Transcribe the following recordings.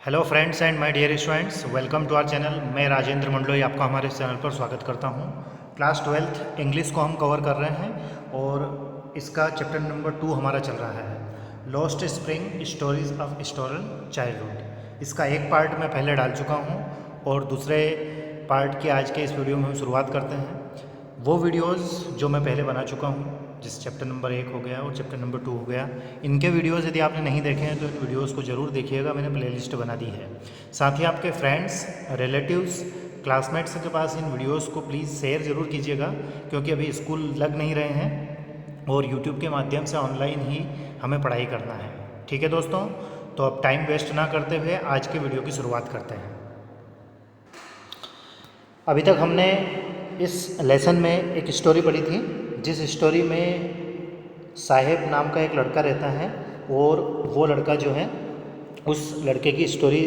Hello friends and my dear students, welcome to our channel. मैं राजेंद्र मंडलोई आपका हमारे इस चैनल पर स्वागत करता हूं। क्लास 12th इंग्लिश को हम कवर कर रहे हैं और इसका चैप्टर नंबर 2 हमारा चल रहा है, lost spring stories of stolen childhood. इसका एक पार्ट मैं पहले डाल चुका हूं और दूसरे पार्ट की आज के इस वीडियो में हम शुरुआत करते हैं। वो वीडियोज़ जो मैं पहले बना चुका हूँ, जिस चैप्टर नंबर 1 हो गया और चैप्टर नंबर 2 हो गया, इनके वीडियोज़ यदि आपने नहीं देखे हैं तो इन वीडियोज़ को ज़रूर देखिएगा। मैंने प्लेलिस्ट बना दी है। साथ ही आपके फ्रेंड्स, रिलेटिव्स, क्लासमेट्स के पास इन वीडियोज़ को प्लीज़ शेयर ज़रूर कीजिएगा, क्योंकि अभी स्कूल लग नहीं रहे हैं और यूट्यूब के माध्यम से ऑनलाइन ही हमें पढ़ाई करना है। ठीक है दोस्तों, तो अब टाइम वेस्ट ना करते हुए आज के वीडियो की शुरुआत करते हैं। अभी तक हमने इस लेसन में एक स्टोरी पढ़ी थी, जिस स्टोरी में साहेब नाम का एक लड़का रहता है और वो लड़का जो है, उस लड़के की स्टोरी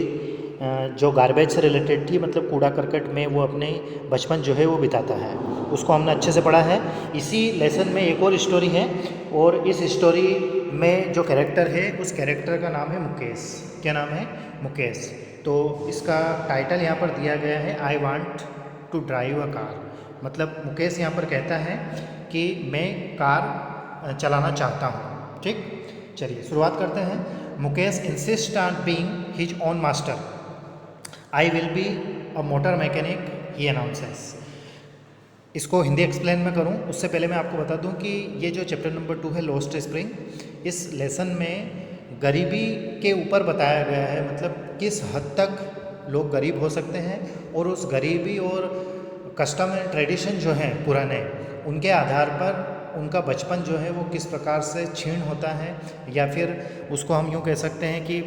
जो गार्बेज से रिलेटेड थी, मतलब कूड़ा करकट में वो अपने बचपन जो है वो बिताता है, उसको हमने अच्छे से पढ़ा है। इसी लेसन में एक और स्टोरी है और इस स्टोरी में जो कैरेक्टर है, उस कैरेक्टर का नाम है मुकेश। क्या नाम है? मुकेश। तो इसका टाइटल यहाँ पर दिया गया है, I want to drive a car. मतलब मुकेश यहाँ पर कहता है कि मैं कार चलाना चाहता हूँ। ठीक, चलिए शुरुआत करते हैं। Mukesh insist on being his own master. I will be a motor mechanic, he announces. इसको हिंदी एक्सप्लेन में करूँ उससे पहले मैं आपको बता दूं कि ये जो चैप्टर नंबर 2 है, लॉस्ट स्प्रिंग, इस लेसन में गरीबी के ऊपर बताया गया है। मतलब किस हद तक लोग गरीब हो सकते हैं और उस गरीबी और कस्टम एंड ट्रेडिशन जो हैं पुराने, उनके आधार पर उनका बचपन जो है वो किस प्रकार से क्षीण होता है, या फिर उसको हम यूँ कह सकते हैं कि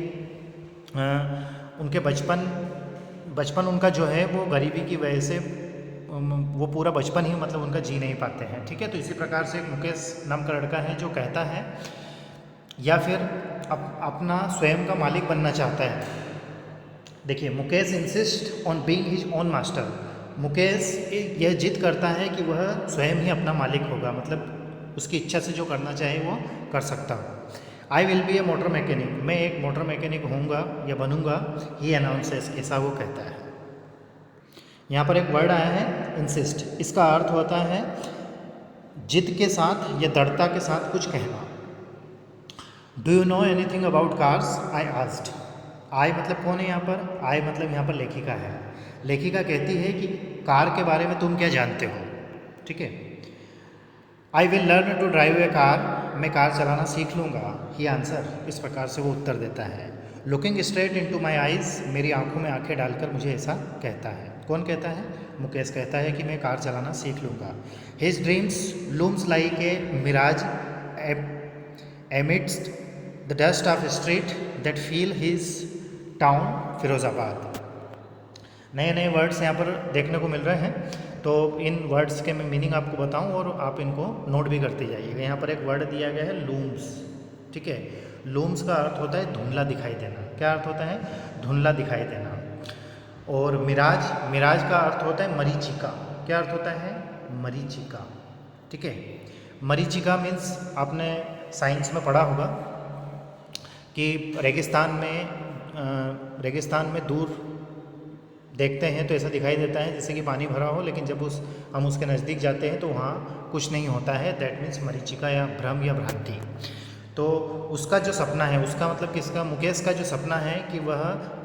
उनके बचपन उनका जो है वो गरीबी की वजह से वो पूरा बचपन ही मतलब उनका जी नहीं पाते हैं। ठीक है, तो इसी प्रकार से एक मुकेश नाम का लड़का है जो कहता है या फिर अपना स्वयं का मालिक बनना चाहता है। देखिए, Mukesh insist on being his own master. Mukesh यह जिद करता है कि वह स्वयं ही अपना मालिक होगा, मतलब उसकी इच्छा से जो करना चाहे वो कर सकता हो। I will be a motor mechanic, मैं एक मोटर मैकेनिक होऊंगा या बनूंगा, ही अनाउंसेस, ऐसा वो कहता है। यहाँ पर एक वर्ड आया है इंसिस्ट। इसका अर्थ होता है जिद के साथ या दृढ़ता के साथ कुछ कहना। Do you know anything about cars, I asked. I मतलब कौन है यहाँ पर? आई मतलब यहाँ पर लेखिका है। लेखिका कहती है कि कार के बारे में तुम क्या जानते हो। ठीक है। I will learn to drive a car, मैं कार चलाना सीख लूँगा, ही आंसर, इस प्रकार से वो उत्तर देता है। Looking straight into my eyes, मेरी आंखों में आंखें डालकर मुझे ऐसा कहता है। कौन कहता है? मुकेश कहता है कि मैं कार चलाना सीख लूँगा। His dreams looms like a mirage amidst the dust of street that feel his town Firozabad. नए नए वर्ड्स यहाँ पर देखने को मिल रहे हैं, तो इन वर्ड्स के मैं मीनिंग आपको बताऊं और आप इनको नोट भी करते जाइएगा। यहाँ पर एक वर्ड दिया गया है लूम्स। ठीक है, लूम्स का अर्थ होता है धुंधला दिखाई देना। क्या अर्थ होता है? धुंधला दिखाई देना। और मिराज, मिराज का अर्थ होता है मरीचिका। क्या अर्थ होता है? मरीचिका। ठीक है, मरीचिका मीन्स आपने साइंस में पढ़ा होगा कि रेगिस्तान में दूर देखते हैं तो ऐसा दिखाई देता है जैसे कि पानी भरा हो, लेकिन जब हम उसके नज़दीक जाते हैं तो वहाँ कुछ नहीं होता है। दैट मीन्स मरीचिका या भ्रम या भ्रांति। तो उसका जो सपना है, उसका मतलब किसका? मुकेश का जो सपना है कि वह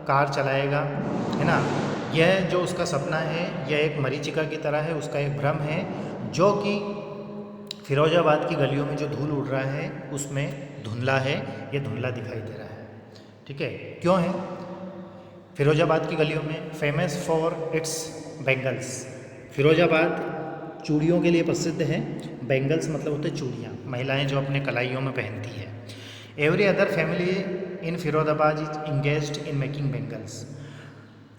कार चलाएगा, है ना। यह जो उसका सपना है यह एक मरीचिका की तरह है, उसका एक भ्रम है, जो कि फिरोजाबाद की गलियों में जो धूल उड़ रहा है उसमें धुंधला है, ये धुंधला दिखाई दे रहा है। ठीक है, क्यों है? फिरोजाबाद की गलियों में famous for its bangles. Firozabad चूड़ियों के लिए प्रसिद्ध है। बेंगल्स मतलब होते चूड़ियाँ, महिलाएं जो अपने कलाइयों में पहनती है। Every other family in Firozabad is engaged in making bangles.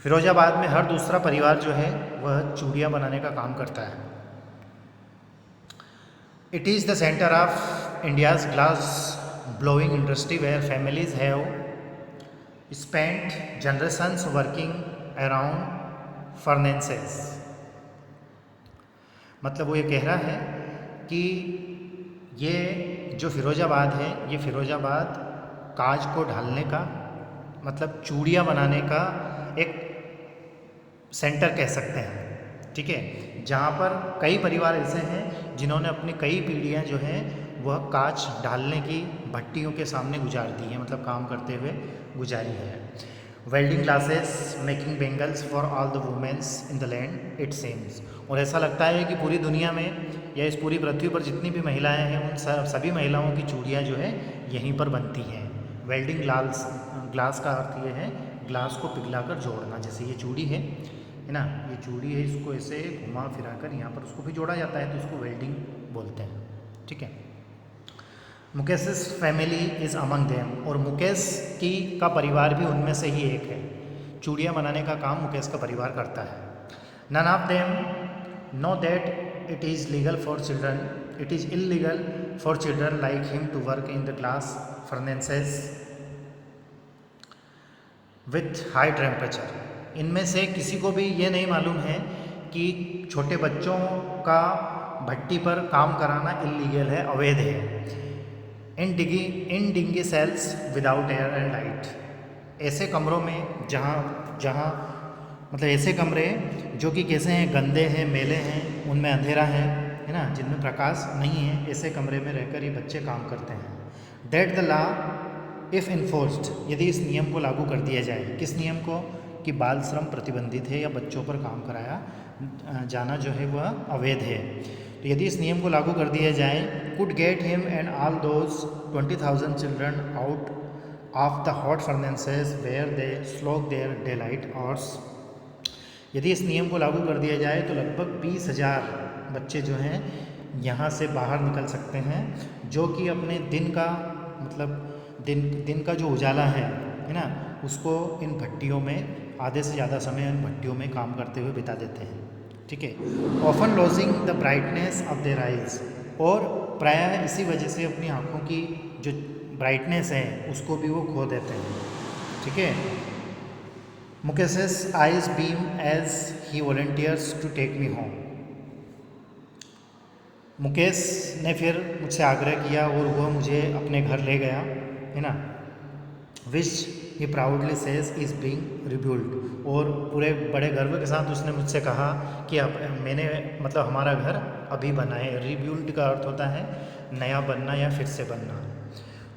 Firozabad में हर दूसरा परिवार जो है वह चूड़ियाँ बनाने का काम करता है। It is the centre of India's glass blowing industry where families have spent generations working around furnaces। मतलब वो ये कह रहा है कि ये जो फिरोजाबाद है, ये फिरोजाबाद कांच को ढालने का, मतलब चूड़ियाँ बनाने का एक सेंटर कह सकते हैं, ठीक है, जहाँ पर कई परिवार ऐसे हैं जिन्होंने अपनी कई पीढ़ियाँ जो हैं वह कांच ढालने की भट्टियों के सामने गुजार दी है, मतलब काम करते हुए गुजारी है। Welding glasses making bangles for all the womens in the land it seems. और ऐसा लगता है कि पूरी दुनिया में या इस पूरी पृथ्वी पर जितनी भी महिलाएं हैं उन सभी महिलाओं की चूड़ियाँ जो है यहीं पर बनती हैं। वेल्डिंग ग्लास का अर्थ ये है ग्लास को पिघलाकर जोड़ना। जैसे ये चूड़ी है ना, ये चूड़ी है, इसको ऐसे घुमा फिरा कर यहाँ पर उसको भी जोड़ा जाता है तो इसको वेल्डिंग बोलते हैं, ठीक है। मुकेश's फैमिली इज़ अमंग देम, और मुकेश की का परिवार भी उनमें से ही एक है। चूड़ियाँ बनाने का काम मुकेश का परिवार करता है। None of them know that it is legal for children, it is illegal for children like him to work in the glass furnaces with high temperature. इनमें से किसी को भी ये नहीं मालूम है कि छोटे बच्चों का भट्टी पर काम कराना इलीगल है, अवैध है। In dingy cells without air and light, ऐसे कमरों में जहाँ मतलब ऐसे कमरे जो कि कैसे हैं, गंदे हैं, मैले हैं, उनमें अंधेरा है ना, जिनमें प्रकाश नहीं है, ऐसे कमरे में रहकर ये बच्चे काम करते हैं। That the law if enforced, यदि इस नियम को लागू कर दिया जाए, किस नियम को, कि बाल श्रम प्रतिबंधित है या बच्चों पर काम कराया जाना जो है वह अवैध है, तो यदि इस नियम को लागू कर दिया जाए, could get him and all those 20,000 children out of the hot furnaces where they slog their daylight hours. यदि इस नियम को लागू कर दिया जाए तो लगभग 20,000 बच्चे जो हैं यहाँ से बाहर निकल सकते हैं, जो कि अपने दिन का मतलब दिन का जो उजाला है ना, उसको इन भट्टियों में आधे से ज़्यादा समय इन भट्टियों में काम करते हुए बिता देते हैं, ठीक है। Often lodging the brightness of their eyes, और प्रायः इसी वजह से अपनी आँखों की जो ब्राइटनेस है उसको भी वो खो देते हैं, ठीक है। मुकेश's eyes beam as he volunteers to take me home। Mukesh ने फिर मुझसे आग्रह किया और वह मुझे अपने घर ले गया, है ना। विच ही proudly says is being rebuilt, और पूरे बड़े गर्व के साथ उसने मुझसे कहा कि अब मैंने मतलब हमारा घर अभी बना है। रिब्यूल्ड का अर्थ होता है नया बनना या फिर से बनना।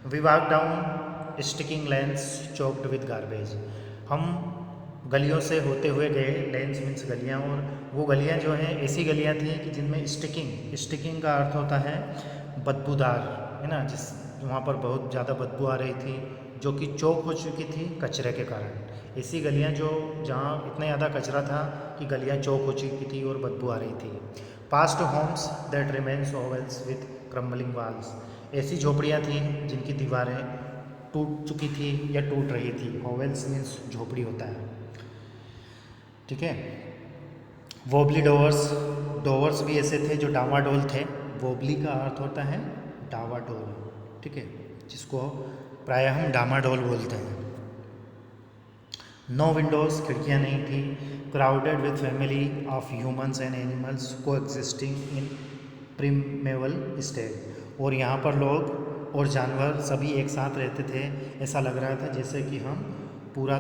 We walk down stinking lanes choked with garbage, हम गलियों से होते हुए गए, लेंस मीन्स गलियाँ, और वो गलियाँ जो हैं ऐसी गलियाँ थी कि जिनमें स्टिकिंग का अर्थ होता है बदबूदार, है ना, जिस वहाँ पर बहुत ज़्यादा बदबू आ रही थी, जो कि चौक हो चुकी थी कचरे के कारण। ऐसी गलियाँ जो जहाँ इतना ज़्यादा कचरा था कि गलियाँ चौक हो चुकी थी और बदबू आ रही थी। Past homes that remains hovels with crumbling walls, ऐसी झोपड़ियाँ थी जिनकी दीवारें टूट चुकी थी या टूट रही थी। ओवल्स मीन्स झोपड़ी होता है, ठीक है। वोबली डोवर्स भी ऐसे थे जो डावाडोल थे। वोबली का अर्थ होता है डावाडोल, ठीक है, जिसको प्रायः हम डामाडोल बोलते हैं। नो विंडोज़, खिड़कियाँ नहीं थी। Crowded with family of humans and animals को एग्जिस्टिंग इन प्रिमेवल स्टेट, और यहाँ पर लोग और जानवर सभी एक साथ रहते थे। ऐसा लग रहा था जैसे कि हम पूरा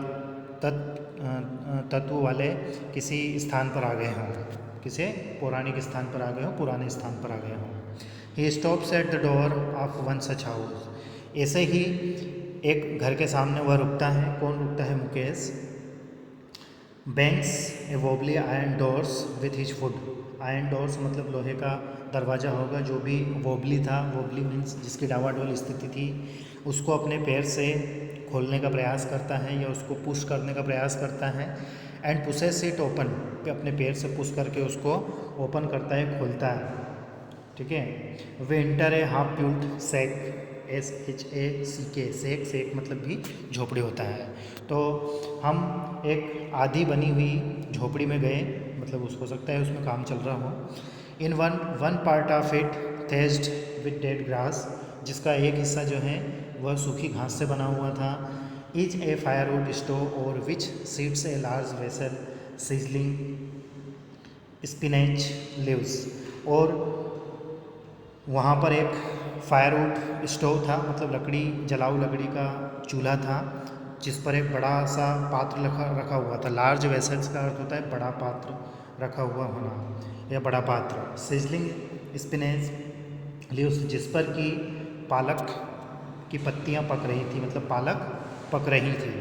तत्व वाले किसी स्थान पर आ गए हों, किसी पौराणिक स्थान पर आ गए हों, पुराने स्थान पर आ गए हों। He stops at the door of one such house, ऐसे ही एक घर के सामने वह रुकता है। कौन रुकता है? Mukesh. Banks A wobbly iron doors with his foot, iron doors मतलब लोहे का दरवाज़ा होगा, जो भी वोबली था, वोबली मीन्स जिसकी डावाडोल स्थिति थी, उसको अपने पैर से खोलने का प्रयास करता है या उसको पुश करने का प्रयास करता है। एंड पुशेस इट ओपन, अपने पैर से पुश करके उसको ओपन करता है, खोलता है, ठीक है। वे enter a half built sac, SHACK, सेक मतलब भी झोपड़ी होता है। तो हम एक आधी बनी हुई झोपड़ी में गए, मतलब उसको हो सकता है उसमें काम चल रहा हो। In one part of it thatched with dead grass, जिसका एक हिस्सा जो है वह सूखी घास से बना हुआ था। इज ए फायरवुड स्टोव और which sits a large vessel sizzling spinach leaves, और वहाँ पर एक फायरवुड स्टोव था, मतलब लकड़ी, जलाऊ लकड़ी का चूल्हा था, जिस पर एक बड़ा सा पात्र रखा हुआ था। लार्ज वेसल्स का अर्थ होता है बड़ा पात्र रखा हुआ होना या बड़ा पात्र। सिजलिंग स्पिनेच लीव्स, जिस पर कि पालक की पत्तियां पक रही थी, मतलब पालक पक रही थी।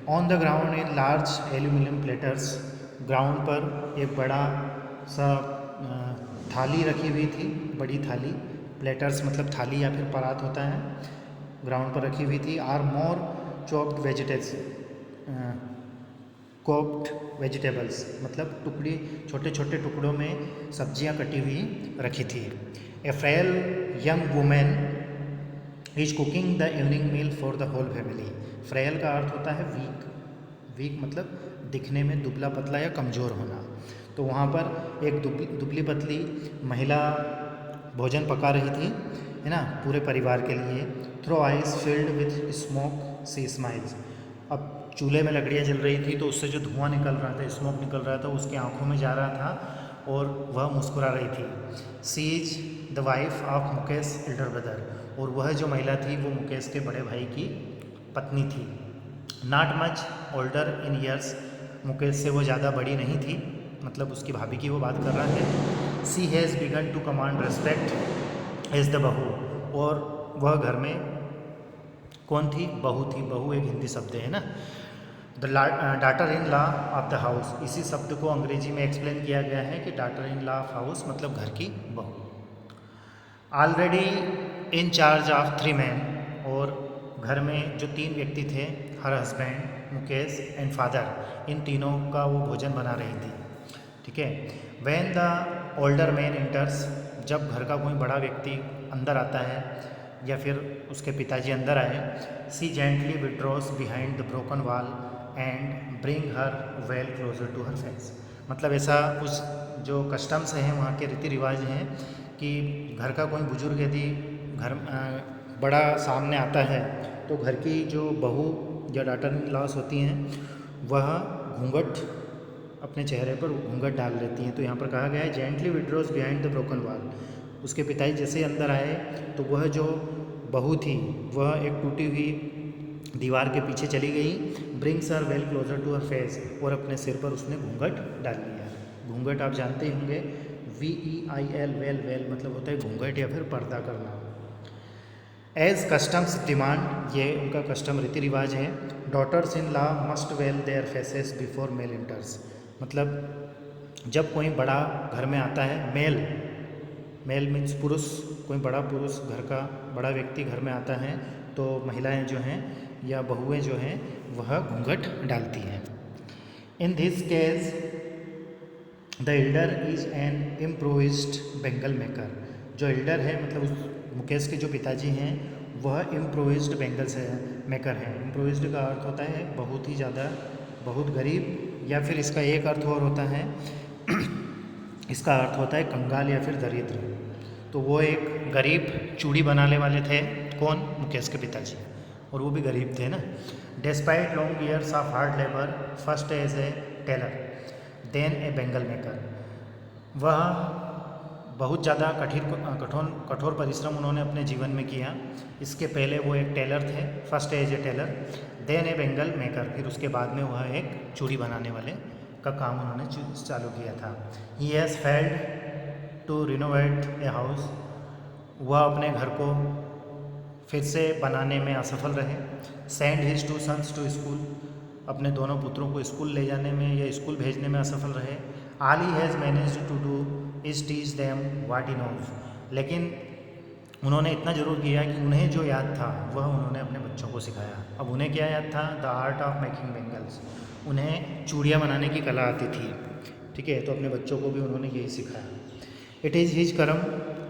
On the ground in large aluminium platters, ground पर एक बड़ा सा थाली रखी हुई थी, बड़ी थाली। प्लेटर्स मतलब थाली या फिर परात होता है, ग्राउंड पर रखी हुई थी। आर मोर चॉप्ड वेजिटेबल्स मतलब टुकड़ी, छोटे छोटे टुकड़ों में सब्जियां कटी हुई रखी थी। A frail young woman is cooking the evening meal for the whole family. Frail का अर्थ होता है वीक, वीक मतलब दिखने में दुबला पतला या कमज़ोर होना। तो वहाँ पर एक दुबली पतली महिला भोजन पका रही थी, है ना, पूरे परिवार के लिए। Through eyes filled with smoke she smiles. अब चूल्हे में लकड़ियाँ जल रही थी तो उससे जो धुआं निकल रहा था, स्मोक निकल रहा था, उसकी आंखों में जा रहा था और वह मुस्कुरा रही थी। She is the wife of Mukesh elder brother, और वह जो महिला थी वो मुकेश के बड़े भाई की पत्नी थी। Not much older in years, Mukesh से वो ज़्यादा बड़ी नहीं थी, मतलब उसकी भाभी की वो बात कर रहा है। She has begun to command respect as the bahu, और वह घर में कौन थी? बहू थी। बहू एक हिंदी शब्द है ना। The daughter in law of the house, इसी शब्द को अंग्रेजी में एक्सप्लेन किया गया है कि daughter in law of house मतलब घर की बहू। Already in charge of 3 man, और घर में जो 3 व्यक्ति थे, her husband, Mukesh and father, इन तीनों का वो भोजन बना रही थी। ठीक है। When the older man enters, जब घर का कोई बड़ा व्यक्ति अंदर आता है या फिर उसके पिताजी अंदर आए, she gently withdraws behind the broken wall and bring her veil closer to her face. मतलब ऐसा कुछ जो कस्टम्स हैं, वहाँ के रीति रिवाज हैं कि घर का कोई बुजुर्ग यदि घर बड़ा सामने आता है तो घर की जो बहू या डॉटर इन लॉस होती हैं वह घूंघट, अपने चेहरे पर घूंघट डाल लेती हैं। तो यहाँ पर कहा गया है gently withdraws behind the broken wall. उसके पिताजी जैसे अंदर आए तो वह जो बहू थी वह एक टूटी हुई दीवार के पीछे चली गई। Brings her veil closer to her face, और अपने सिर पर उसने घूंघट डाल लिया। घूंघट आप जानते ही होंगे, VEIL, वेल, वेल मतलब होता है घूंघट या फिर पर्दा करना। एज कस्टम्स डिमांड, ये उनका कस्टम रीति रिवाज है। Daughters in law must veil their faces before male enters, मतलब जब कोई बड़ा घर में आता है, मेल मीन्स पुरुष, कोई बड़ा पुरुष, घर का बड़ा व्यक्ति घर में आता है तो महिलाएं जो हैं या बहुएं जो हैं वह घूंघट डालती हैं। In this case the elder is an improvised bangle maker. जो एल्डर है मतलब उस मुकेश के जो पिताजी हैं वह इम्प्रोविज्ड बेंगल्स मेकर हैं। इम्प्रोविज्ड का अर्थ होता है बहुत ही ज़्यादा, बहुत गरीब, या फिर इसका एक अर्थ और होता है इसका अर्थ होता है कंगाल या फिर दरिद्र। तो वो एक गरीब चूड़ी बनाने वाले थे, कौन? मुकेश के पिताजी, और वो भी गरीब थे ना। Despite long years of hard labour, first as a tailor then a bangle maker, वह बहुत ज़्यादा कठोर परिश्रम उन्होंने अपने जीवन में किया। इसके पहले वो एक टेलर थे, first as a tailor, then a bangle maker, फिर उसके बाद में वह एक चूड़ी बनाने वाले का काम उन्होंने चालू किया था। He has failed to renovate a house, वह अपने घर को फिर से बनाने में असफल रहे। Send his 2 sons to school, अपने दोनों पुत्रों को स्कूल ले जाने में या स्कूल भेजने में असफल रहे। All he has managed to do is teach them what he knows, लेकिन उन्होंने इतना ज़रूर किया कि उन्हें जो याद था वह उन्होंने अपने बच्चों को सिखाया। अब उन्हें क्या याद था? The art of making bangles, उन्हें चूड़ियाँ बनाने की कला आती थी। ठीक है, तो अपने बच्चों को भी उन्होंने यही सिखाया। इट इज़ हिज कर्म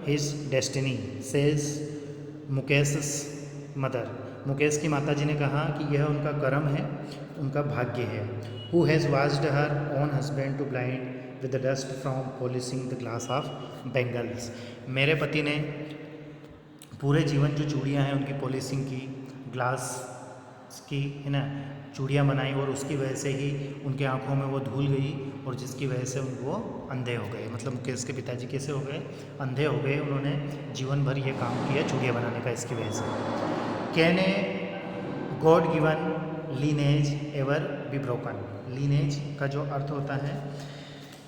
his destiny says Mukesh mother, Mukesh की माता जी ने कहा कि यह उनका कर्म है, उनका भाग्य है। Who has watched her own husband to blind with the dust from polishing the glass of bangles, मेरे पति ने पूरे जीवन जो चूड़ियाँ हैं उनकी पॉलिशिंग की, ग्लास की, है ना, चूड़ियाँ बनाई, और उसकी वजह से ही उनके आँखों में वो धूल गई और जिसकी वजह से वो अंधे हो गए। मतलब मुकेश के पिताजी कैसे हो गए? अंधे हो गए। उन्होंने जीवन भर ये काम किया चूड़ियाँ बनाने का, इसकी वजह से। Can a god given lineage ever be broken. Lineage का जो अर्थ होता है,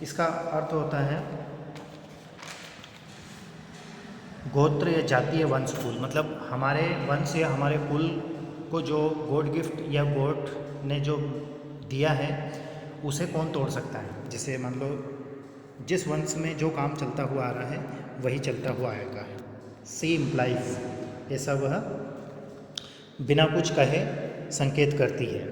इसका अर्थ होता है गोत्र या जातीय वंश कुल, मतलब हमारे वंश या हमारे कुल को जो गॉड गिफ्ट या गॉड ने जो दिया है उसे कौन तोड़ सकता है। जैसे मान लो जिस वंश में जो काम चलता हुआ आ रहा है वही चलता हुआ आएगा। सी इम्प्लाइज, ऐसा वह बिना कुछ कहे संकेत करती है।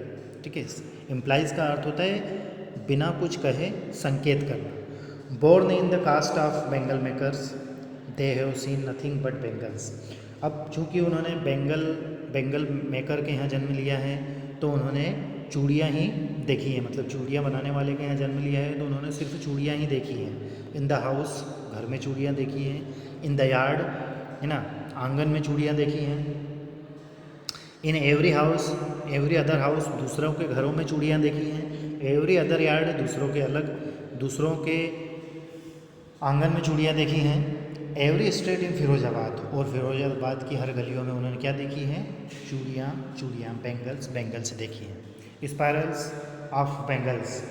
ठीक है, इम्प्लाइज का अर्थ होता है बिना कुछ कहे संकेत करना। Born in the caste of bangle makers they have seen nothing but bangles. अब चूँकि उन्होंने बेंगल मेकर के यहाँ जन्म लिया है तो उन्होंने चूड़ियाँ ही देखी हैं, मतलब चूड़ियाँ बनाने वाले के यहाँ जन्म लिया है तो उन्होंने सिर्फ चूड़ियाँ ही देखी हैं। इन द हाउस, घर में चूड़ियाँ देखी हैं। इन द यार्ड, है ना, आंगन में चूड़ियाँ देखी हैं। In every house, every other house, दूसरों के घरों में चूड़ियाँ देखी हैं। एवरी अदर यार्ड, दूसरों के आंगन में चूड़ियाँ देखी हैं। एवरी स्ट्रीट इन फिरोजाबाद, और फिरोजाबाद की हर गलियों में उन्होंने क्या देखी हैं? चूड़ियाँ, बेंगल्स देखी हैं। स्पायरल्स ऑफ बेंगल्स,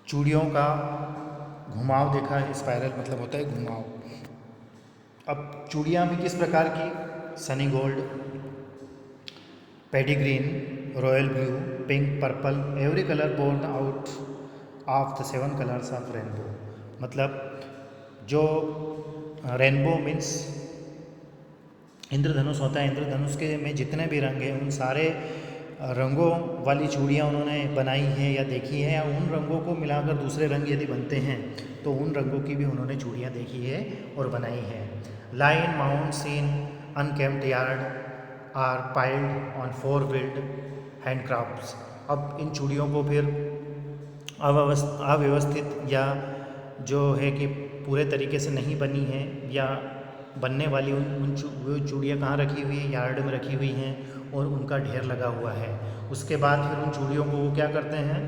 चूड़ियों का घुमाव देखा है। स्पायरल मतलब होता है घुमाव। अब चूड़ियाँ भी किस प्रकार की? Sunny gold, paddy green, royal blue, pink, purple, every colour born out of the 7 colours of rainbow. मतलब जो रेनबो मीन्स इंद्रधनुष होता है, इंद्रधनुष के में जितने भी रंग हैं उन सारे रंगों वाली चूड़ियाँ उन्होंने बनाई हैं या देखी हैं, या उन रंगों को मिलाकर दूसरे रंग यदि बनते हैं तो उन रंगों की भी उन्होंने चूड़ियाँ देखी है और बनाई हैं। Line mounts in unkempt yard are piled on 4 wheeled handcrafts. अब इन चूड़ियों को फिर अव्यवस्थित या जो है कि पूरे तरीके से नहीं बनी है या बनने वाली वो चूड़ियाँ कहाँ रखी हुई है? यार्ड में रखी हुई हैं और उनका ढेर लगा हुआ है। उसके बाद फिर उन चूड़ियों को वो क्या करते हैं?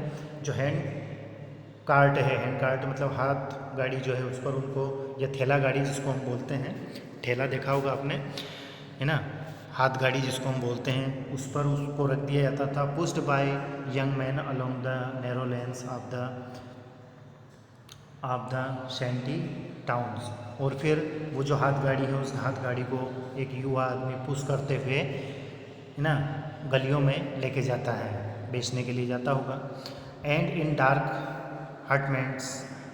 जो हैंड कार्ट है, हैंड कार्ट मतलब हाथ गाड़ी जो है उस पर उनको, या ठेला गाड़ी जिसको हम बोलते हैं, ठेला देखा होगा आपने, है ना, हाथ गाड़ी जिसको हम बोलते हैं, उस पर उसको रख दिया जाता था। Pushed by young man along the narrow lanes of the shanty towns. और फिर वो जो हाथ गाड़ी है उस हाथ गाड़ी को एक युवा आदमी पुश करते हुए, है ना, गलियों में लेके जाता है, बेचने के लिए जाता होगा। And in dark hutments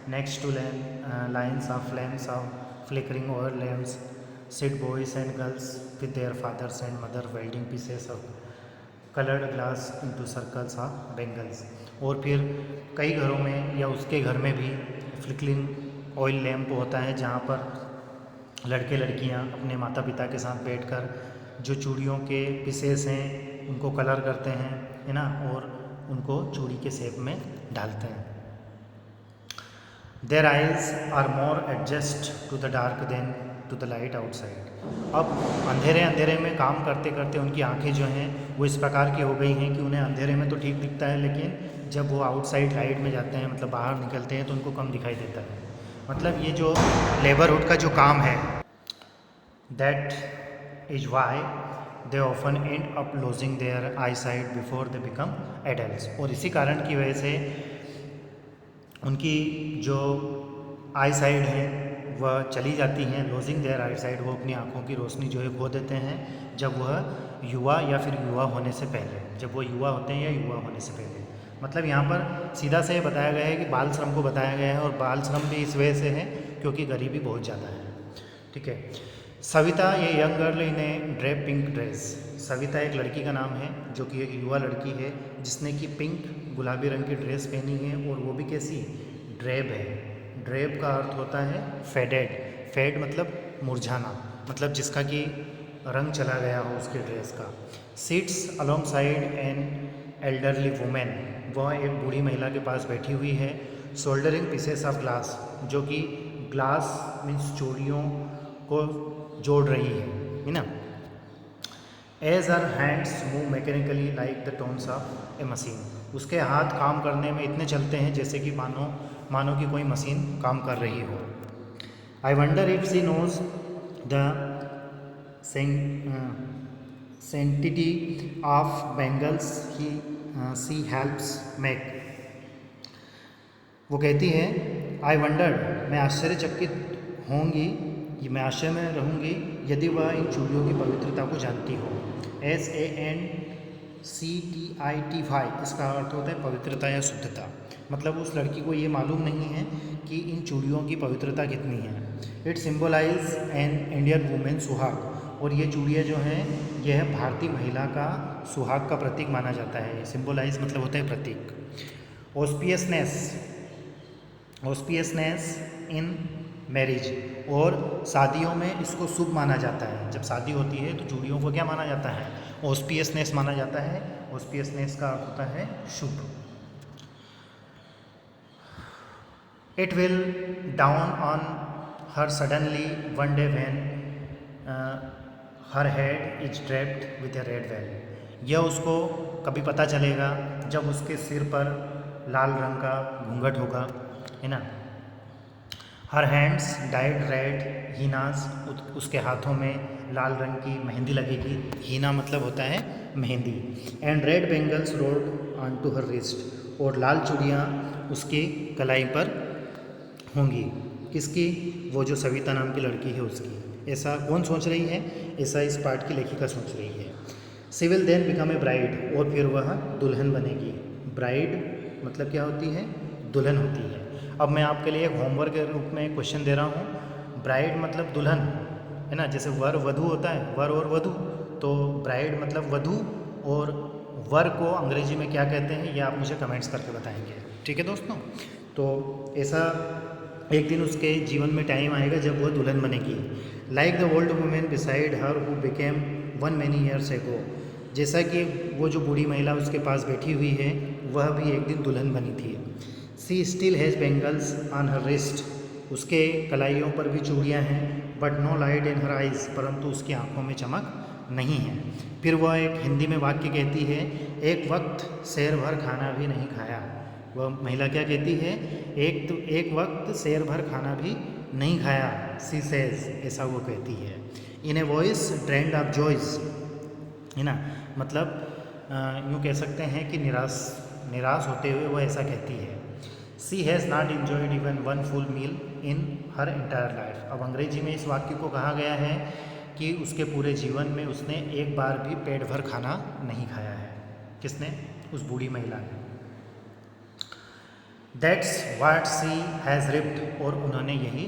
next to lines of flames of flickering over lamps sit boys and girls with their fathers and mother welding pieces of coloured glass into circles of bangles. और फिर कई घरों में या उसके घर में भी फ्लिकरिंग ऑयल लैम्प होता है जहाँ पर लड़के लड़कियाँ अपने माता पिता के साथ बैठकर जो चूड़ियों के पीसेस हैं उनको कलर करते हैं, है ना, और उनको चूड़ी के शेप में डालते हैं। Their eyes are more adjust to the dark than to the light outside. अब अंधेरे में काम करते करते उनकी आंखें जो हैं वो इस प्रकार की हो गई हैं कि उन्हें अंधेरे में तो ठीक दिखता है, लेकिन जब वो आउटसाइड लाइट में जाते हैं, मतलब बाहर निकलते हैं, तो उनको कम दिखाई देता है। मतलब ये जो लेबरहुड का जो काम है, that is why they often end up losing their eyesight before they become adults. और इसी कारण की वजह से उनकी जो आई साइड है वह चली जाती हैं। लूजिंग देयर आई साइड, वो अपनी आँखों की रोशनी जो है खो देते हैं जब वह युवा या फिर युवा होने से पहले, जब वो युवा होते हैं या युवा होने से पहले। मतलब यहाँ पर सीधा से बताया गया है कि बाल श्रम को बताया गया है, और बाल श्रम भी इस वजह से है क्योंकि गरीबी बहुत ज़्यादा है। ठीक है। सविता, ये young girl in A drape pink dress. Savita एक लड़की का नाम है जो कि एक युवा लड़की है जिसने कि पिंक गुलाबी रंग की ड्रेस पहनी है, और वो भी कैसी? ड्रेप है। ड्रेप का अर्थ होता है फेडेड। फेड मतलब मुरझाना, मतलब जिसका कि रंग चला गया हो उसकी ड्रेस का। Sits alongside an elderly woman, वह एक बूढ़ी महिला के पास बैठी हुई है। शोल्डरिंग पीसेस ऑफ ग्लास, जो कि ग्लास मीन्स चूड़ियों को जोड़ रही है ना। As her hands move mechanically like the tones of a machine, उसके हाथ काम करने में इतने चलते हैं जैसे कि मानो कि कोई मशीन काम कर रही हो। I wonder if she knows the sanctity of bangles he she helps make. वो कहती है आई वंडर्ड, मैं आश्चर्यचकित होंगी, मैं आश्चर्य में रहूँगी यदि वह इन चूड़ियों की पवित्रता को जानती हो। SANCTITY, इसका अर्थ होता है पवित्रता या शुद्धता। मतलब उस लड़की को ये मालूम नहीं है कि इन चूड़ियों की पवित्रता कितनी है। It symbolise an Indian women सुहाग, और ये चूड़ियाँ जो हैं यह भारतीय महिला का सुहाग का प्रतीक माना जाता है। सिम्बोलाइज मतलब होता है प्रतीक। ऑस्पियसनेस इन मैरिज, और शादियों में इसको शुभ माना जाता है। जब शादी होती है तो चूड़ियों को क्या माना जाता है? ऑस्पियसनेस माना जाता है। ऑस्पियसनेस का अर्थ होता है शुभ। It will dawn on her suddenly one day when her head is draped with a red veil. यह उसको कभी पता चलेगा जब उसके सिर पर लाल रंग का घूंघट होगा, है ना। हर हैंड्स डाइड रेड हीनास, उसके हाथों में लाल रंग की मेहंदी लगेगी। हीना मतलब होता है मेहंदी। And red bangles rode on to her wrist, और लाल चूड़ियाँ उसकी कलाई पर होंगी। किसकी? वो जो सविता नाम की लड़की है उसकी। ऐसा कौन सोच रही है? ऐसा इस पाठ की लेखिका सोच रही है। She will then become a bride, और फिर वह दुल्हन बनेगी। ब्राइड मतलब क्या होती है? दुल्हन होती है। अब मैं आपके लिए एक होमवर्क के रूप में क्वेश्चन दे रहा हूँ। ब्राइड मतलब दुल्हन, है ना। जैसे वर वधू होता है, वर और वधू, तो ब्राइड मतलब वधू, और वर को अंग्रेजी में क्या कहते हैं ये आप मुझे कमेंट्स करके बताएंगे। ठीक है दोस्तों। तो ऐसा एक दिन उसके जीवन में टाइम आएगा जब वह दुल्हन बनेगी। Like the old women beside her who became one many years ago, जैसा कि वो जो बूढ़ी महिला उसके पास बैठी हुई है वह भी एक दिन दुल्हन बनी थी। She still has bangles on her wrist, उसके कलाइयों पर भी चूड़ियाँ हैं। But no light in her eyes, परंतु उसकी आंखों में चमक नहीं है। फिर वह एक हिंदी में वाक्य कहती है, एक वक्त शेर भर खाना भी नहीं खाया। वह महिला क्या कहती है? एक वक्त शेर भर खाना भी नहीं खाया। सी सेज, ऐसा वो कहती है। In a voice drained of joys, है ना। मतलब यूँ कह सकते हैं कि निराश होते हुए वह ऐसा कहती है। She has not enjoyed even one full meal in her entire life. अब अंग्रेजी में इस वाक्य को कहा गया है कि उसके पूरे जीवन में उसने एक बार भी पेट भर खाना नहीं खाया है। किसने? उस बूढ़ी महिला ने। That's what she has reaped, और उन्होंने यही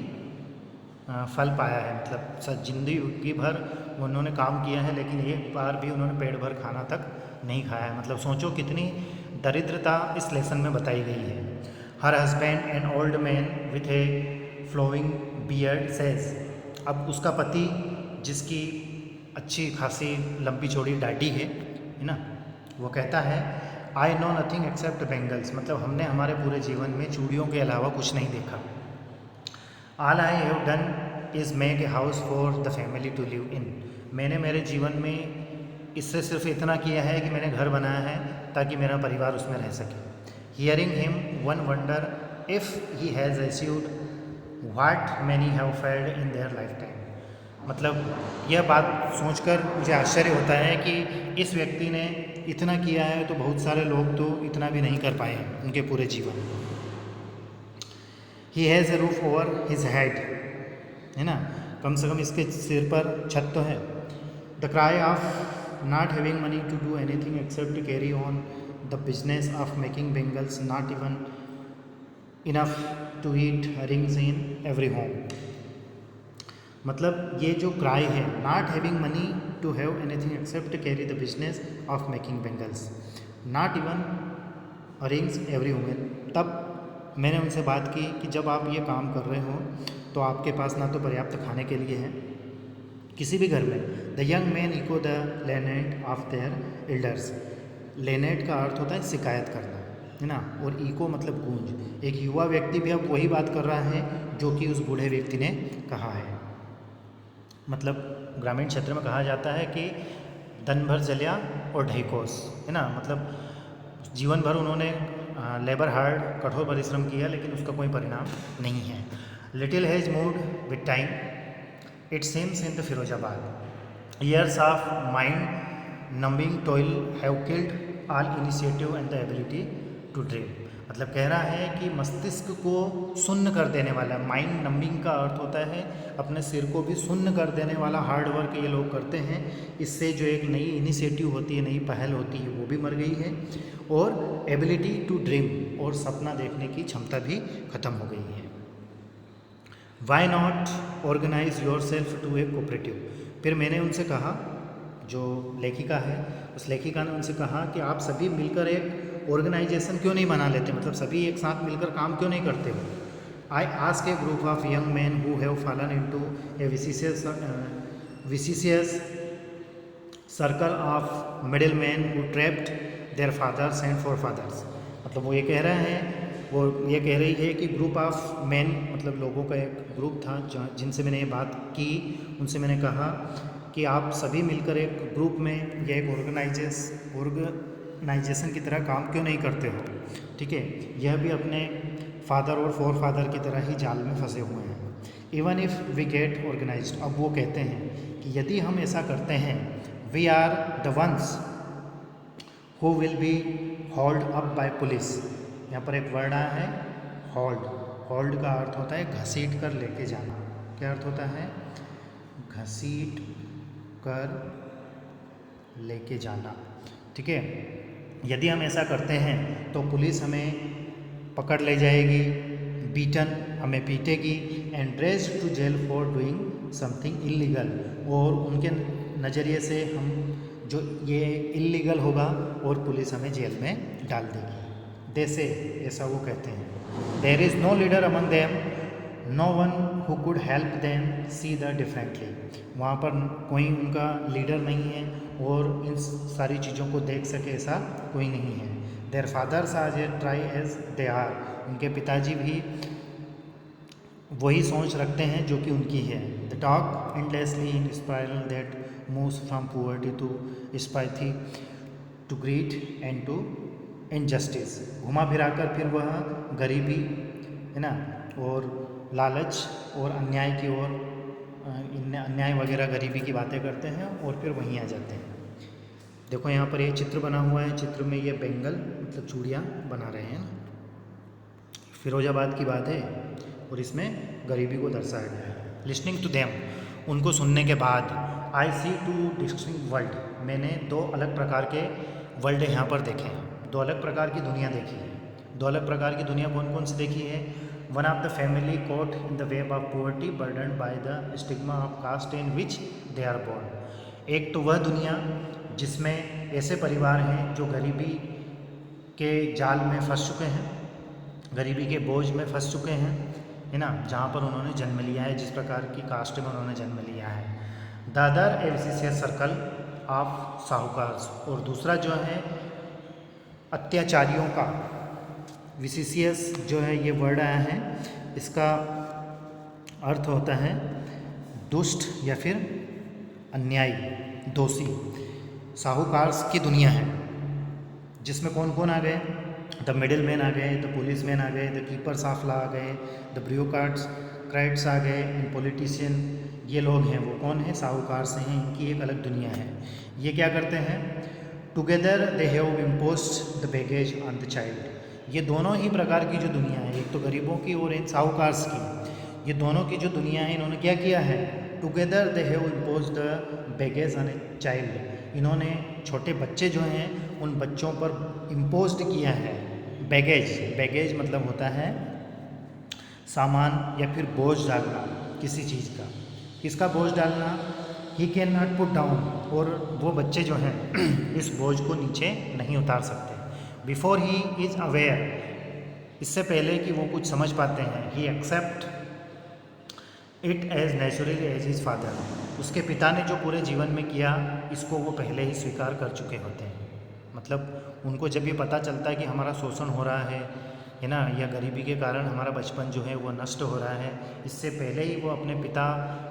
फल पाया है। मतलब जिंदगी भर उन्होंने काम किया है लेकिन एक बार भी उन्होंने पेट भर खाना तक नहीं खाया है। मतलब सोचो कितनी दरिद्रता इस लेसन में बताई गई है। Her husband an old man with a flowing beard says, अब उसका पति जिसकी अच्छी खासी लंबी चौड़ी दाढ़ी है ना, वो कहता है I know nothing except bangles, मतलब हमने हमारे पूरे जीवन में चूड़ियों के अलावा कुछ नहीं देखा। All I have done is make a house for the family to live in, मैंने मेरे जीवन में इससे सिर्फ इतना किया है कि मैंने घर बनाया है ताकि मेरा परिवार उसमें रह सके। Hearing him one wonder if he has achieved what many have failed in their life time, मतलब यह बात सोचकर मुझे आश्चर्य होता है कि इस व्यक्ति ने इतना किया है तो बहुत सारे लोग तो इतना भी नहीं कर पाए उनके पूरे जीवन में। He has a roof over his head, है ना, कम से कम इसके सिर पर छत तो है। The cry of not having money to do anything except carry on the business of making bangles not even enough to eat rings in every home, मतलब ये जो क्राई है, not having money to have anything except carry the business of making bangles not even rings every woman, तब मैंने उनसे बात की कि जब आप ये काम कर रहे हो तो आपके पास ना तो पर्याप्त खाने के लिए है किसी भी घर में। The young man echo the lament of their elders, lament का अर्थ होता है शिकायत करना, है ना, और इको मतलब गूंज। एक युवा व्यक्ति भी अब वही बात कर रहा है जो कि उस बूढ़े व्यक्ति ने कहा है। मतलब ग्रामीण क्षेत्र में कहा जाता है कि दिन भर जलिया और ढेकोस, है ना, मतलब जीवन भर उन्होंने लेबर हार्ड कठोर परिश्रम किया लेकिन उसका कोई परिणाम नहीं है। Little has moved with time it seems in the Firozabad, years of mind numbing toil have killed all initiative and the ability to dream। मतलब कह रहा है कि मस्तिष्क को सुन्न कर देने वाला, माइंड नंबिंग का अर्थ होता है अपने सिर को भी सुन्न कर देने वाला हार्ड वर्क ये लोग करते हैं। इससे जो एक नई इनिशिएटिव होती है, नई पहल होती है, वो भी मर गई है, और एबिलिटी टू ड्रीम, और सपना देखने की क्षमता भी ख़त्म हो गई है। Why not organise yourself to a cooperative. फिर मैंने उनसे कहा, जो लेखिका है उस लेखिका ने उनसे कहा कि आप सभी मिलकर एक ऑर्गेनाइजेशन क्यों नहीं बना लेते, मतलब सभी एक साथ मिलकर काम क्यों नहीं करते हो। I ask a group of young man who have fallen into a vicious circle of middle man who trapped their fathers and forefathers. मतलब वो ये कह रहे हैं, वो ये कह रही है कि ग्रुप ऑफ मैन, मतलब लोगों का एक ग्रुप था जिनसे मैंने ये बात की, उनसे मैंने कहा कि आप सभी मिलकर एक ग्रुप में या एक ऑर्गेनाइजेशन की तरह काम क्यों नहीं करते हो। ठीक है, यह भी अपने फादर और फोर फादर की तरह ही जाल में फंसे हुए हैं। Even if we get organised, अब वो कहते हैं कि यदि हम ऐसा करते हैं, we are the ones who will be hold up by police. यहाँ पर एक वर्ड आया है होल्ड। होल्ड का अर्थ होता है घसीट कर लेके जाना। क्या अर्थ होता है? घसीट कर लेके जाना। ठीक है, यदि हम ऐसा करते हैं तो पुलिस हमें पकड़ ले जाएगी, बीटन हमें पीटेगी, and dressed to jail for doing something illegal, और उनके नज़रिए से हम जो ये इलीगल होगा और पुलिस हमें जेल में डाल देगी। जैसे ऐसा वो कहते हैं। There is no leader among them, no one who could help them see the differently. वहाँ पर कोई उनका लीडर नहीं है और इन सारी चीज़ों को देख सके ऐसा कोई नहीं है। Their fathers are as try as they are. उनके पिताजी भी वही सोच रखते हैं जो कि उनकी है। They talk endlessly in spiral that moves from poverty to apathy to greed and to injustice. घुमा फिराकर फिर वह गरीबी, है ना, और लालच और अन्याय की ओर, अन्याय वगैरह गरीबी की बातें करते हैं और फिर वहीं आ जाते हैं। देखो यहाँ पर ये चित्र बना हुआ है, चित्र में ये बेंगल मतलब चूड़ियाँ बना रहे हैं ना, फिरोजाबाद की बात है, और इसमें गरीबी को दर्शाया गया है। लिसनिंग टू देम, उनको सुनने के बाद, आई सी टू डिस्टिंक्ट वर्ल्ड, मैंने दो अलग प्रकार के वर्ल्ड यहाँ पर देखे हैं, दो अलग प्रकार की दुनिया देखी है। दो अलग प्रकार की दुनिया कौन कौन सी देखी है? One of the family caught in the web of poverty burdened by the stigma of caste in which they are born. एक तो वह दुनिया जिसमें ऐसे परिवार हैं जो गरीबी के जाल में फंस चुके हैं, गरीबी के बोझ में फंस चुके हैं, है ना, जहाँ पर उन्होंने जन्म लिया है, जिस प्रकार की कास्ट में उन्होंने जन्म लिया है। The other a vicious circle of sahukars, और दूसरा जो है अत्याचारियों का। विशिशियस जो है ये वर्ड आया है, इसका अर्थ होता है दुष्ट या फिर अन्यायी, दोषी। साहूकार्स की दुनिया है जिसमें कौन कौन आ गए? द मिडिल मैन आ गए, द पुलिस मैन आ गए, द कीपर्स ऑफ लॉ आ गए, द ब्यूरोक्रेट्स आ गए, इन पॉलिटिशियन, ये लोग हैं। वो कौन है? साहूकार से हैं। इनकी एक अलग दुनिया है। ये क्या करते हैं? Together they have imposed the baggage on the child. ये दोनों ही प्रकार की जो दुनिया है, एक तो गरीबों की और एक साहूकार्स की, ये दोनों की जो दुनिया है, इन्होंने क्या किया है? Together they have imposed the baggage on a child. इन्होंने छोटे बच्चे जो हैं उन बच्चों पर इम्पोज्ड किया है बैगेज। बैगेज मतलब होता है सामान या फिर बोझ डालना किसी चीज़ का। किसका बोझ डालना? He can not put down, और वो बच्चे जो हैं इस बोझ को नीचे नहीं उतार सकते। बिफोर ही इज़ अवेयर, इससे पहले कि वो कुछ समझ पाते हैं। He accept it as naturally as his father, उसके पिता ने जो पूरे जीवन में किया इसको वो पहले ही स्वीकार कर चुके होते हैं। मतलब उनको जब ये पता चलता है कि हमारा शोषण हो रहा है ना, या गरीबी के कारण हमारा बचपन जो है वो नष्ट हो रहा है, इससे पहले ही वो अपने पिता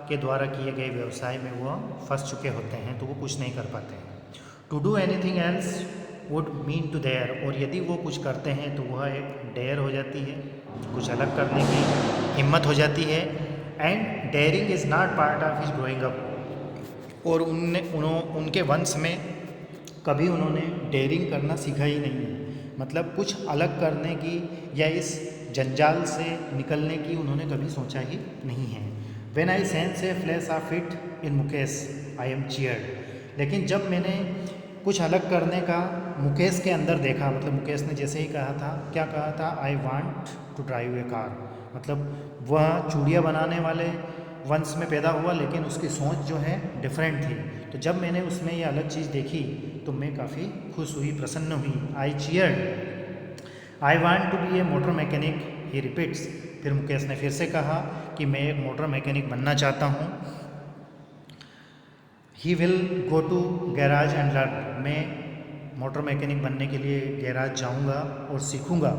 के द्वारा किए गए व्यवसाय में वो फंस चुके होते हैं, तो वो कुछ नहीं कर पाते हैं। To do anything else would mean to dare, और यदि वो कुछ करते हैं तो वह एक डेयर हो जाती है, कुछ अलग करने की हिम्मत हो जाती है। And daring is not part of his growing up, और उनके वंश में कभी उन्होंने डेयरिंग करना सीखा ही नहीं है, मतलब कुछ अलग करने की या इस जंजाल से निकलने की उन्होंने कभी सोचा ही नहीं है। When I sense A flash of it in Mukesh I am cheered. लेकिन जब मैंने कुछ अलग करने का मुकेश के अंदर देखा, मतलब मुकेश ने जैसे ही कहा था, क्या कहा था, I want to drive a car, मतलब वह चूड़ियाँ बनाने वाले वंश में पैदा हुआ लेकिन उसकी सोच जो है डिफरेंट थी। तो जब मैंने उसमें ये अलग चीज़ देखी तो मैं काफ़ी खुश हुई, प्रसन्न हुई। I cheered. I want to be a motor mechanic he repeats. फिर मुकेश ने फिर से कहा कि मैं एक मोटर मैकेनिक बनना चाहता हूँ। He will go to garage and learn. मैं मोटर मैकेनिक बनने के लिए गैराज जाऊँगा और सीखूँगा।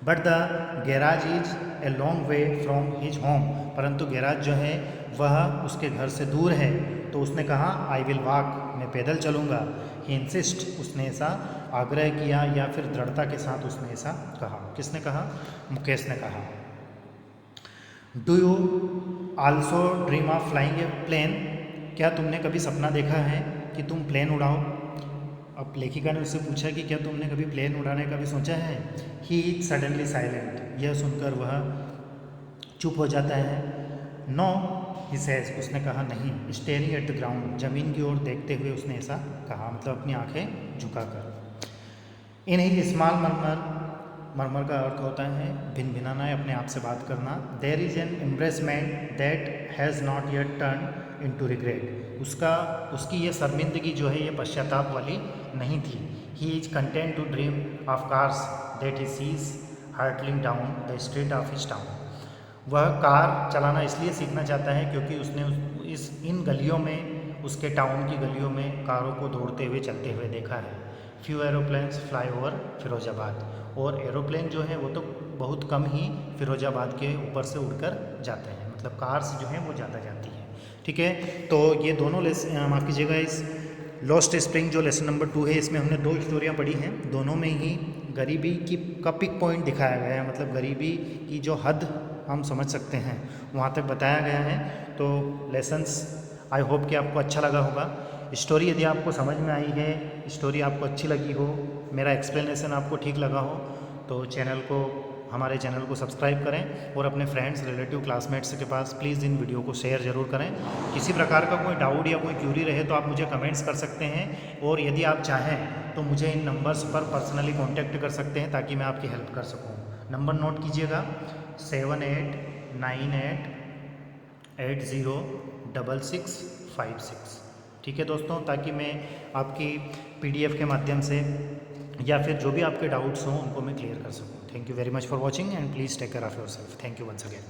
But the garage is a long way from his home. परंतु गैराज जो है वह उसके घर से दूर है। तो उसने कहा आई विल वॉक, मैं पैदल चलूँगा। ही इंसिस्ट, उसने ऐसा आग्रह किया या फिर दृढ़ता के साथ उसने ऐसा कहा। किसने कहा? मुकेश ने कहा। Do you also dream of flying a plane. क्या तुमने कभी सपना देखा है कि तुम प्लेन उड़ाओ? अब लेखिका ने उससे पूछा कि क्या तुमने कभी प्लेन उड़ाने का भी सोचा है? He is suddenly silent. यह सुनकर वह चुप हो जाता है। नो ही सेज, उसने कहा नहीं। स्टेयरिंग एट द ग्राउंड, जमीन की ओर देखते हुए उसने ऐसा कहा, मतलब अपनी आंखें झुकाकर। इन ही स्मॉल मरमर, मरमर का अर्थ होता है भिनभिनाना, अपने आप से बात करना। There is an embarrassment that has not yet turn into regret. उसकी ये शर्मिंदगी जो है ये पश्चाताप वाली नहीं थी। He is content to dream of cars that he sees hurtling down the street of his town. वह कार चलाना इसलिए सीखना चाहता है क्योंकि उसने इन गलियों में, उसके टाउन की गलियों में कारों को दौड़ते हुए चलते हुए देखा है। Few aeroplanes fly over Firozabad. और एरोप्लेन जो है वो तो बहुत कम ही फिरोजाबाद के ऊपर से उड़कर जाते हैं, मतलब कार्स जो हैं वो ज़्यादा जाती हैं। ठीक है, तो ये दोनों माफ़ कीजिएगा, इस लॉस्ट स्प्रिंग जो लेसन नंबर 2 है इसमें हमने 2 स्टोरियाँ पढ़ी हैं। दोनों में ही गरीबी का पिक पॉइंट दिखाया गया है, मतलब गरीबी की जो हद हम समझ सकते हैं वहाँ तक बताया गया है। तो लेसन्स आई होप कि आपको अच्छा लगा होगा। स्टोरी यदि आपको समझ में आई है, स्टोरी आपको अच्छी लगी हो, मेरा एक्सप्लेनेशन आपको ठीक लगा हो, तो हमारे चैनल को सब्सक्राइब करें और अपने फ्रेंड्स, रिलेटिव, क्लासमेट्स के पास प्लीज़ इन वीडियो को शेयर ज़रूर करें। किसी प्रकार का कोई डाउट या कोई क्यूरी रहे तो आप मुझे कमेंट्स कर सकते हैं, और यदि आप चाहें तो मुझे इन नंबर्स पर पर्सनली कॉन्टैक्ट कर सकते हैं ताकि मैं आपकी हेल्प कर सकूँ। नंबर नोट कीजिएगा 7898806656। ठीक है दोस्तों, ताकि मैं आपकी PDF के माध्यम से या फिर जो भी आपके डाउट्स हों उनको मैं क्लियर कर सकूँ। Thank you very much for watching and please take care of yourself. Thank you once again.